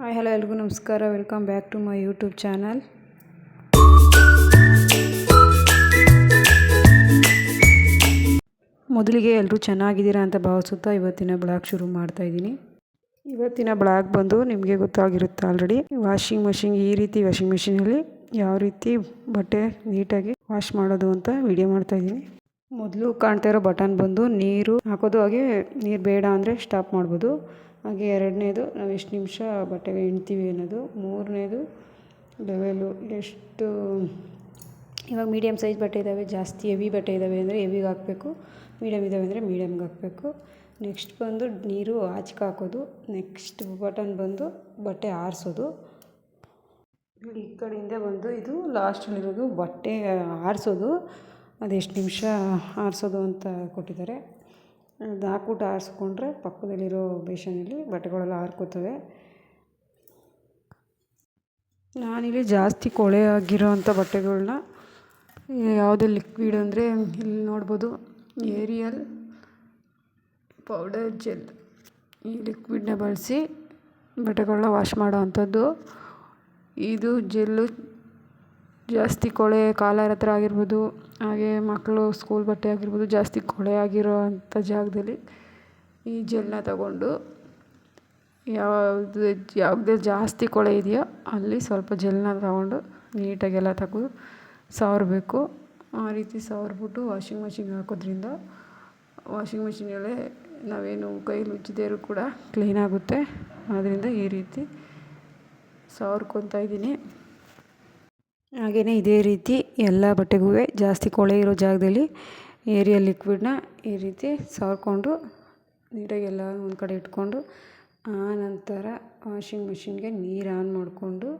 Hi hello ಎಲ್ರಿಗೂ ನಮಸ್ಕಾರ. Welcome back to my YouTube channel. ಮೊದಲಿಗೆ ಎಲ್ಲರೂ ಚೆನ್ನಾಗಿದ್ದೀರಾ ಅಂತ ಭಾವಿಸುತ್ತಾ ಇವತ್ತಿನ ಬ್ಲಾಗ್ ಶುರು ಮಾಡ್ತಾಯಿದ್ದೀನಿ. ಇವತ್ತಿನ ಬ್ಲಾಗ್ ಬಂದು ನಿಮಗೆ ಗೊತ್ತಾಗಿರುತ್ತೆ ಆಲ್ರೆಡಿ. ವಾಷಿಂಗ್ ಮಿಷಿನ್, ಈ ರೀತಿ ವಾಷಿಂಗ್ ಮಿಷಿನಲ್ಲಿ ಯಾವ ರೀತಿ ಬಟ್ಟೆ ನೀಟಾಗಿ ವಾಶ್ ಮಾಡೋದು ಅಂತ ವಿಡಿಯೋ ಮಾಡ್ತಾಯಿದ್ದೀನಿ. ಮೊದಲು ಕಾಣ್ತಾ ಇರೋ ಬಟನ್ ಬಂದು ನೀರು ಹಾಕೋದು, ಹಾಗೆ ನೀರು ಬೇಡ ಅಂದರೆ ಸ್ಟಾಪ್ ಮಾಡ್ಬೋದು. ಹಾಗೆ ಎರಡನೇದು ನಾವು ಎಷ್ಟು ನಿಮಿಷ ಬಟ್ಟೆಗೆ ಎಣ್ತೀವಿ ಅನ್ನೋದು. ಮೂರನೇದು ಲೆವೆಲು ಎಷ್ಟು. ಇವಾಗ ಮೀಡಿಯಮ್ ಸೈಜ್ ಬಟ್ಟೆ ಇದ್ದಾವೆ, ಜಾಸ್ತಿ ಹೆವಿ ಬಟ್ಟೆ ಇದ್ದಾವೆ ಅಂದರೆ ಹೆವಿಗೆ ಹಾಕಬೇಕು, ಮೀಡಿಯಮ್ ಇದ್ದಾವೆ ಅಂದರೆ ಮೀಡಿಯಮ್ಗೆ ಹಾಕಬೇಕು. ನೆಕ್ಸ್ಟ್ ಬಂದು ನೀರು ಆಚೆಗೆ ಹಾಕೋದು. ನೆಕ್ಸ್ಟ್ ಬಟನ್ ಬಂದು ಬಟ್ಟೆ ಆರಿಸೋದು. ಈ ಕಡೆಯಿಂದ ಬಂದು ಇದು ಲಾಸ್ಟಲ್ಲಿರೋದು ಬಟ್ಟೆ ಆರಿಸೋದು. ಅದೆಷ್ಟು ನಿಮಿಷ ಆರಿಸೋದು ಅಂತ ಕೊಟ್ಟಿದ್ದಾರೆ. ಅದು ಹಾಕ್ಬಿಟ್ಟು ಆರಿಸ್ಕೊಂಡ್ರೆ ಪಕ್ಕದಲ್ಲಿರೋ ಬೇಷನಲ್ಲಿ ಬಟ್ಟೆಗಳೆಲ್ಲ ಆರ್ಕೋತವೆ. ನಾನಿಲ್ಲಿ ಜಾಸ್ತಿ ಕೊಳೆ ಆಗಿರೋ ಅಂಥ ಬಟ್ಟೆಗಳನ್ನ ಯಾವುದೇ ಲಿಕ್ವಿಡ್ ಅಂದರೆ ಇಲ್ಲಿ ನೋಡ್ಬೋದು, ಏರಿಯಲ್ ಪೌಡರ್ ಜೆಲ್, ಈ ಲಿಕ್ವಿಡ್ನ ಬಳಸಿ ಬಟ್ಟೆಗಳನ್ನ ವಾಶ್ ಮಾಡೋ ಅಂಥದ್ದು. ಇದು ಜೆಲ್ಲು ಜಾಸ್ತಿ ಕೊಳೆ ಕಾಲರ್ ಹತ್ರ ಆಗಿರ್ಬೋದು, ಹಾಗೆ ಮಕ್ಕಳು ಸ್ಕೂಲ್ ಬಟ್ಟೆ ಆಗಿರ್ಬೋದು, ಜಾಸ್ತಿ ಕೊಳೆ ಆಗಿರೋ ಅಂಥ ಜಾಗದಲ್ಲಿ ಈ ಜೆಲ್ನ ತಗೊಂಡು ಯಾವುದೇ ಜಾಸ್ತಿ ಕೊಳೆ ಇದೆಯೋ ಅಲ್ಲಿ ಸ್ವಲ್ಪ ಜೆಲ್ನ ತಗೊಂಡು ನೀಟಾಗೆಲ್ಲ ತೆಗೆದು ಸವರಬೇಕು. ಆ ರೀತಿ ಸವರ್ಬಿಟ್ಟು ವಾಷಿಂಗ್ ಮಿಷಿನ್ಗೆ ಹಾಕೋದ್ರಿಂದ ವಾಷಿಂಗ್ ಮಿಷಿನಲ್ಲೇ ನಾವೇನು ಕೈಲಿ ಉಜ್ಜಿದರೂ ಕೂಡ ಕ್ಲೀನಾಗುತ್ತೆ. ಆದ್ದರಿಂದ ಈ ರೀತಿ ಸವರ್ಕೊತಾ ಇದ್ದೀನಿ. ಹಾಗೆಯೇ ಇದೇ ರೀತಿ ಎಲ್ಲ ಬಟ್ಟೆಗೂ ಜಾಸ್ತಿ ಕೊಳೆ ಇರೋ ಜಾಗದಲ್ಲಿ ಏರಿಯಲ್ ಲಿಕ್ವಿಡ್ನ ಈ ರೀತಿ ಸವರ್ಕೊಂಡು ನೀಟಾಗೆಲ್ಲ ಒಂದು ಕಡೆ ಇಟ್ಕೊಂಡು, ಆನಂತರ ವಾಷಿಂಗ್ ಮಿಷಿನ್ಗೆ ನೀರು ಆನ್ ಮಾಡಿಕೊಂಡು,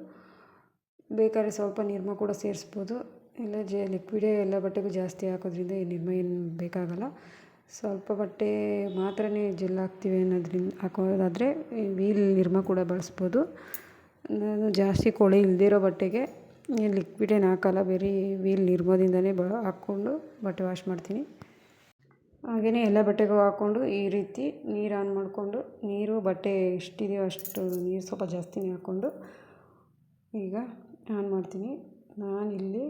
ಬೇಕಾದ್ರೆ ಸ್ವಲ್ಪ ನಿರ್ಮ ಕೂಡ ಸೇರಿಸ್ಬೋದು. ಇಲ್ಲ ಲಿಕ್ವಿಡೇ ಎಲ್ಲ ಬಟ್ಟೆಗೂ ಜಾಸ್ತಿ ಹಾಕೋದ್ರಿಂದ ಈ ನಿರ್ಮ ಏನು ಬೇಕಾಗಲ್ಲ. ಸ್ವಲ್ಪ ಬಟ್ಟೆ ಮಾತ್ರ ಜೆಲ್ ಹಾಕ್ತೀವಿ ಅನ್ನೋದ್ರಿಂದ ಹಾಕೋದಾದರೆ ವೀಲ್ ನಿರ್ಮ ಕೂಡ ಬಳಸ್ಬೋದು. ನಾನು ಜಾಸ್ತಿ ಕೊಳೆ ಇಲ್ಲದಿರೋ ಬಟ್ಟೆಗೆ ಲಿಕ್ವಿಡೇನು ಹಾಕಲ್ಲ, ಬರೀ ವೀಲ್ ನಿರ್ಮದಿಂದನೇ ಹಾಕ್ಕೊಂಡು ಬಟ್ಟೆ ವಾಶ್ ಮಾಡ್ತೀನಿ. ಹಾಗೆಯೇ ಎಲ್ಲ ಬಟ್ಟೆಗೂ ಹಾಕ್ಕೊಂಡು ಈ ರೀತಿ ನೀರು ಆನ್ ಮಾಡಿಕೊಂಡು, ನೀರು ಬಟ್ಟೆ ಎಷ್ಟಿದೆಯೋ ಅಷ್ಟು ನೀರು ಸ್ವಲ್ಪ ಜಾಸ್ತಿನೇ ಹಾಕ್ಕೊಂಡು ಈಗ ಆನ್ ಮಾಡ್ತೀನಿ. ನಾನಿಲ್ಲಿ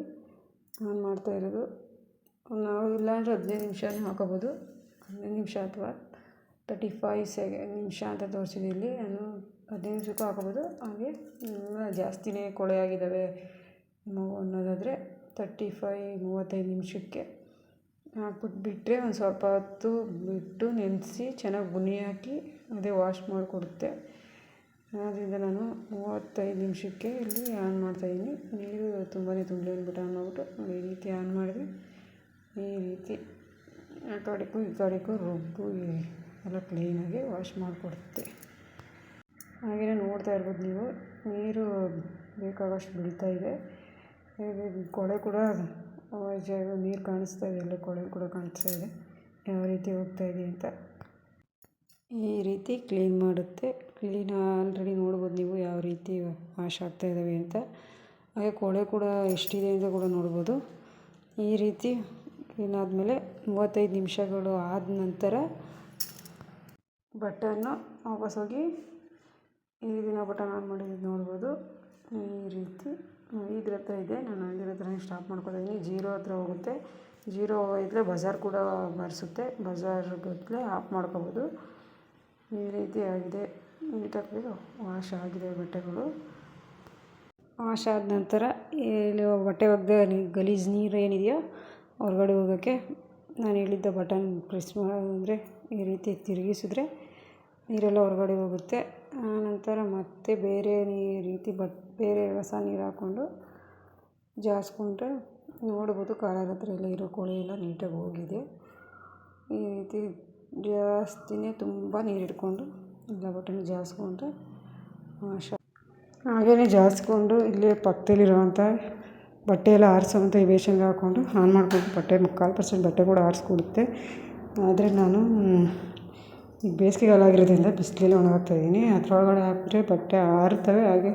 ಆನ್ ಮಾಡ್ತಾ ಇರೋದು, ನಾವು ಇಲ್ಲಾಂದರೆ 15 ನಿಮಿಷನೇ ಹಾಕೋಬೋದು. 15 ನಿಮಿಷ ಅಥವಾ 35 ನಿಮಿಷ ಅಂತ ತೋರಿಸಿದೆ ಇಲ್ಲಿ. ನಾನು 15 ನಿಮಿಷಕ್ಕೂ ಹಾಕೋಬೋದು. ಹಾಗೆ ಜಾಸ್ತಿನೇ ಕೊಳೆ ಆಗಿದ್ದಾವೆ ಅನ್ನೋದಾದರೆ 35 ನಿಮಿಷಕ್ಕೆ ಹಾಕ್ಬಿಟ್ಟು ಬಿಟ್ಟರೆ ಒಂದು ಸ್ವಲ್ಪ ಹೊತ್ತು ಬಿಟ್ಟು ನೆನೆಸಿ ಚೆನ್ನಾಗಿ ಬುನಿ ಹಾಕಿ ಅದೇ ವಾಶ್ ಮಾಡಿಕೊಡುತ್ತೆ. ಆದ್ದರಿಂದ ನಾನು 35 ನಿಮಿಷಕ್ಕೆ ಇಲ್ಲಿ ಆನ್ ಮಾಡ್ತಾಯಿದ್ದೀನಿ. ನೀರು ತುಂಬಾ ತುಂಬಿ ಅಂದ್ಬಿಟ್ಟು ಆನ್ ಮಾಡಿಬಿಟ್ಟು ಈ ರೀತಿ ಆನ್ ಮಾಡಿದ್ರೆ ಈ ರೀತಿ ಆ ಕಡೆಗೂ ಈ ಕಡೆಗೂ ರುಬ್ಬು ಎಲ್ಲ ಕ್ಲೀನಾಗಿ ವಾಶ್ ಮಾಡಿಕೊಡುತ್ತೆ. ಹಾಗೆಯೇ ನೋಡ್ತಾ ಇರ್ಬೋದು ನೀವು, ನೀರು ಬೇಕಾಗಷ್ಟು ಬೀಳ್ತಾ ಇದೆ. ಕೊಳೆ ಕೂಡ ನೀರು ಕಾಣಿಸ್ತಾ ಇದೆ, ಎಲ್ಲ ಕೊಳೆ ಕೂಡ ಕಾಣಿಸ್ತಾ ಇದೆ ಯಾವ ರೀತಿ ಹೋಗ್ತಾ ಇದೆ ಅಂತ. ಈ ರೀತಿ ಕ್ಲೀನ್ ಮಾಡುತ್ತೆ. ಕ್ಲೀನ್ ಆಲ್ರೆಡಿ ನೋಡ್ಬೋದು ನೀವು ಯಾವ ರೀತಿ ವಾಶ್ ಆಗ್ತಾ ಇದ್ದಾವೆ ಅಂತ. ಹಾಗೆ ಕೊಳೆ ಕೂಡ ಎಷ್ಟಿದೆ ಅಂತ ಕೂಡ ನೋಡ್ಬೋದು. ಈ ರೀತಿ ಕ್ಲೀನ್ ಆದಮೇಲೆ 35 ನಿಮಿಷಗಳು ಆದ ನಂತರ ಬಟನ್ನು ವಾಪಸ್ ಹೋಗಿ ಈ ದಿನ ಬಟನ್ ಆನ್ ಮಾಡಿದ್ದು ನೋಡ್ಬೋದು. ಈ ರೀತಿ 5 ಹತ್ರ ಇದೆ, ನಾನು 5 ಹತ್ರನೇ ಸ್ಟಾಪ್ ಮಾಡ್ಕೊತಾಯಿದ್ದೀನಿ. 0 ಹತ್ರ ಹೋಗುತ್ತೆ. 0 ಇದ್ದರೆ ಬಜಾರ್ ಕೂಡ ಬಾರಿಸುತ್ತೆ, ಬಜಾರ್ ಗತ್ತಲೆ ಆಫ್ ಮಾಡ್ಕೋಬೋದು. ಈ ರೀತಿ ಆಗಿದೆ. ನೀಟಾಗಿ ವಾಶ್ ಆಗಿದೆ ಬಟ್ಟೆಗಳು. ವಾಶ್ ಆದ ನಂತರ ಇಲ್ಲಿ ಬಟ್ಟೆ ಒಗೆದ ಗಲೀಜು ನೀರು ಏನಿದೆಯೋ ಹೊರಗಡೆ ಹೋಗೋಕ್ಕೆ ನಾನು ಹೇಳಿದ್ದ ಬಟನ್ ಪ್ರೆಸ್ ಅಂದರೆ ಈ ರೀತಿ ತಿರುಗಿಸಿದ್ರೆ ನೀರೆಲ್ಲ ಹೊರಗಡೆ ಹೋಗುತ್ತೆ. ಆನಂತರ ಮತ್ತೆ ಬೇರೆ ರೀತಿ ಬೇರೆ ಹೊಸ ನೀರು ಹಾಕ್ಕೊಂಡು ಜಾಸ್ಕೊಂಡ್ರೆ ನೋಡ್ಬೋದು ಕಾಲರ್ ಹತ್ರ ಎಲ್ಲ ಇರೋ ಕೊಳೆ ಎಲ್ಲ ನೀಟಾಗಿ ಹೋಗಿದೆ. ಈ ರೀತಿ ಜಾಸ್ತಿನೇ ತುಂಬ ನೀರು ಇಟ್ಕೊಂಡು ಎಲ್ಲ ಬಟ್ಟೆನೂ ಜಾಸ್ಕೊಂಡ್ರೆ ವಾಶ್. ಹಾಗೆಯೇ ಜಾಸ್ಕೊಂಡು ಇಲ್ಲೇ ಪಕ್ಕದಲ್ಲಿರುವಂಥ ಬಟ್ಟೆ ಎಲ್ಲ ಆರಿಸೋವಂಥ ಈ ಬೇಷನ್ಗೆ ಹಾಕ್ಕೊಂಡು ಆನ್ ಮಾಡ್ಕೊಂಡು ಬಟ್ಟೆ 3/4% ಬಟ್ಟೆ ಕೂಡ ಆರಿಸ್ಕೊಡುತ್ತೆ. ಆದರೆ ನಾನು ಈಗ ಬೇಸಿಗೆಗಾಲ ಆಗಿರೋದ್ರಿಂದ ಬಿಸಿಲಲ್ಲಿ ಒಣಗಾಕ್ತಾಯಿದ್ದೀನಿ. ಅದರೊಳಗಡೆ ಹಾಕಿದ್ರೆ ಬಟ್ಟೆ ಆರ್ತವೆ, ಹಾಗೆ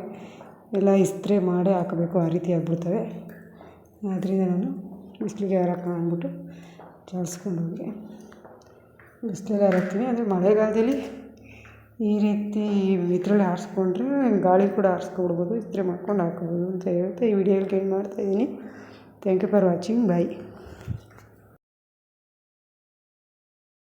ಎಲ್ಲ ಇಸ್ತ್ರಿ ಮಾಡೇ ಹಾಕಬೇಕು, ಆ ರೀತಿ ಆಗಿಬಿಡ್ತವೆ. ಆದ್ದರಿಂದ ನಾನು ಬಿಸಿಲಿಗೆ ಹಾರಾಕೋಣ ಅಂದ್ಬಿಟ್ಟು ಜಾಲಿಸ್ಕೊಂಡು ಹೋಗಿ ಬಿಸಿಲಲ್ಲಿ ಹಾರಾಕ್ತೀನಿ. ಅಂದರೆ ಮಳೆಗಾಲದಲ್ಲಿ ಈ ರೀತಿ ಇದರಲ್ಲಿ ಆರಿಸ್ಕೊಂಡ್ರೆ ಗಾಳಿ ಕೂಡ ಆರಿಸ್ಕೊಬಿಡ್ಬೋದು, ಇಸ್ತ್ರಿ ಮಾಡ್ಕೊಂಡು ಹಾಕ್ಕೊಬೋದು ಅಂತ ಹೇಳ್ತಾ ಈ ವಿಡಿಯೋಲಿ ಮಾಡ್ತಾಯಿದ್ದೀನಿ. Thank you for watching. Bye.